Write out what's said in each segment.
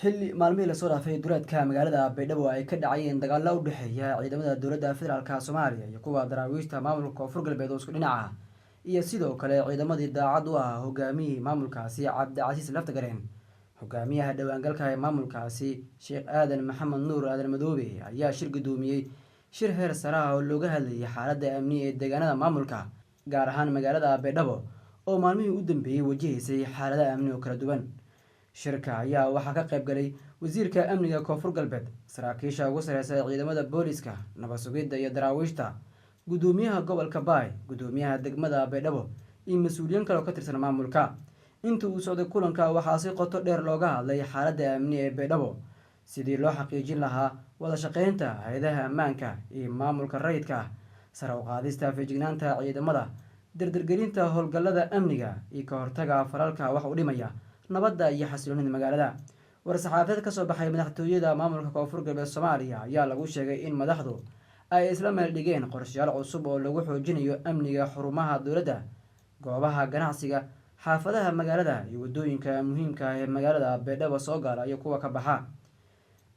xilli maalmihii lasoo dhaafay duleedka magaalada Baydhabo ay ka dhacayeen dagaalo u dhexeeya ciidamada dowladda federaalka Soomaaliya iyo kuwa daraawiishta maamulka Koonfur Galbeed oo isku dhinac ah iyo sidoo kale ciidamadii daacad u ah hogaamiyihii maamulkaasi Cabdicasiis Laftagareen hogaamiyaha dhawaangalka ee maamulkaasi Sheekh Aadan Maxamed Nuur Aadan Madoobe ayaa shir gudoomiyay shir heer sare ah oo looga hadlayay xaaladda amni ee deegaanada maamulka gaar ahaan magaalada Baydhabo oo maalmihii u dambeeyay wajahaysay xaalada amni oo kala duwan shirka ayaa waxaa ka qayb galay wasiirka amniga Koonfur Galbeed saraakiisha ugu sareysa ciidamada booliska nabad sugidda iyo daraawiishta gudoomiyaha gobolka Baay gudoomiyaha degmada Baydhabo iyo mas'uuliyiin kale oo ka tirsan maamulka inta uu socday kulanka waxaa si qoto dheer looga hadlay xaaladda amni ee Baydhabo sidii loo xaqiijin lahaa wada shaqeynta hay'adaha ammaanka iyo maamulka rayidka sare u qaadista feejignaanta ciidamada dardargelinta howlgallada amniga iyo ka hortagga falalka wax u dhimaya nabadda iyo xasiloonida magaalada war-saxaafadeed ka soo baxay madaxtooyada maamulka Koonfur Galbeed Soomaaliya ayaa lagu sheegay in madaxdu ay isla meel dhigeen qorshayaal cusub oo lagu xoojinayo amniga xarumaha dowladda goobaha ganacsiga xaafadaha magaalada iyo wadooyinka muhiimka ah ee magaalada Baydhabo soo gala iyo kuwa ka baxa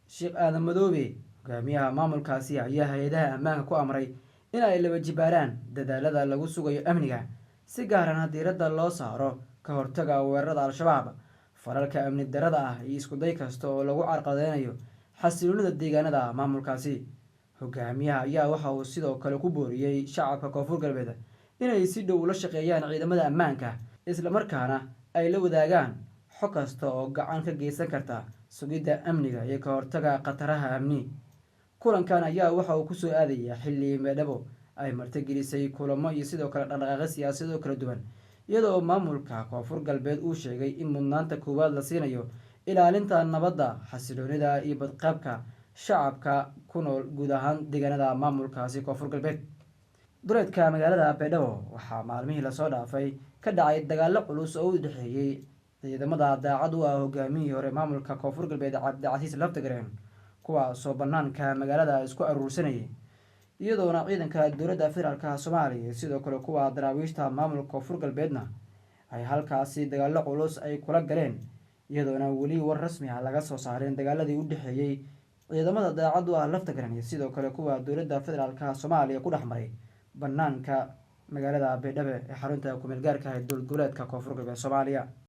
Sheekh Aadan Madoobe hogaamiyaha maamulkaasi ayaa hay'adaha ammaanka ku amray in ay laba jibaaraan dadaalada lagu sugayo amniga si gaar ah diiradda loo saaro ka hortagga weerarada al-shabaab falalka amni darrada ah iyo isku day kasta oo lagu carqaladeynayo xasiloonida deegaanada maamulkaasi hogaamiyaha ayaa waxa uu sidoo kale ku booriyay shacabka Koonfur Galbeed inay si dhow ula shaqeeyaan ciidamada ammaanka isla markaana ay la wadaagaan xog kasta oo gacan ka geysan karta sugidda amniga iyo ka hortagga khataraha amni kulankan ayaa waxa uu ku soo aadaya xilli Baydhabo ay martigelisay kulamo iyo sidoo kale dhaqdhaqaaqyo siyaasadeed oo kala duwan iyadoo maamulka Koonfur Galbeed uu sheegay in mudnaanta koowaad la siinayo ilaalinta nabadda xasiloonida iyo badqabka shacabka ku nool guud ahaan deegaanada maamulkaasi Koonfur Galbeed duleedka magaalada Baydhabo waxaa maalmihii lasoo dhaafay ka dhacay dagaalo culus oo u dhexeeyay ciidamada daacad u ah hogaamiyihii hore maamulka Koonfur Galbeed Cabdicasiis Laftagareen kuwaasoo banaanka magaalada isku aruursanayay iyadoona ciidanka dowladda federaalka Soomaaliya sidoo kale kuwa daraawiishta maamulka Koonfur Galbeedna ay halkaasi dagaalo culus ay kula galeen iyadoona weli war rasmi ah laga soo saarin dagaaladii u dhexeeyay ciidamada daacad u ah Laftagareen iyo sidoo kale kuwa dowladda federaalka Soomaaliya ku dhaxmaray banaanka magaalada Baydhabo ee xarunta ku meel gaarka ah dowlad goboleedka Koonfur Galbeed Soomaaliya